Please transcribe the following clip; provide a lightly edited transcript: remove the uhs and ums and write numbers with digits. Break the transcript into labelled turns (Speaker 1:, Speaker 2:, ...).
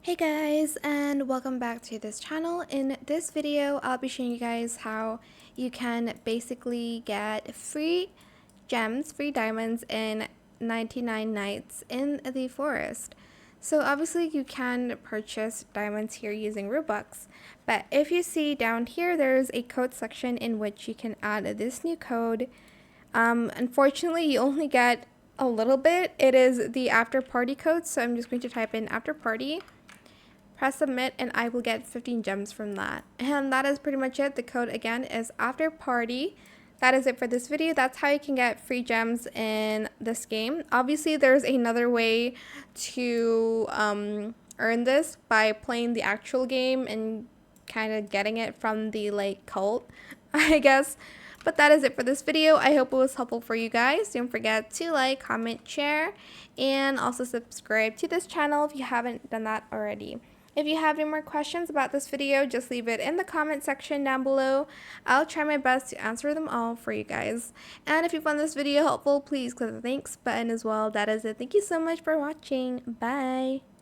Speaker 1: Hey guys, and welcome back to this channel. In this video, I'll be showing you guys how you can basically get free gems, free diamonds in 99 nights in the forest. So obviously you can purchase diamonds here using Robux, but if you see down here, there's a code section in which you can add this new code. Unfortunately, you only get a little bit. It is the Afterparty code, so I'm just going to type in Afterparty. Press submit and I will get 15 gems from that. And that is pretty much it. The code again is Afterparty. That is it for this video. That's how you can get free gems in this game. Obviously, there's another way to earn this by playing the actual game and kind of getting it from the cult, I guess. But that is it for this video. I hope it was helpful for you guys. Don't forget to like, comment, share, and also subscribe to this channel if you haven't done that already. If you have any more questions about this video, just leave it in the comment section down below. I'll try my best to answer them all for you guys. And if you found this video helpful, please click the thanks button as well. That is it. Thank you so much for watching. Bye.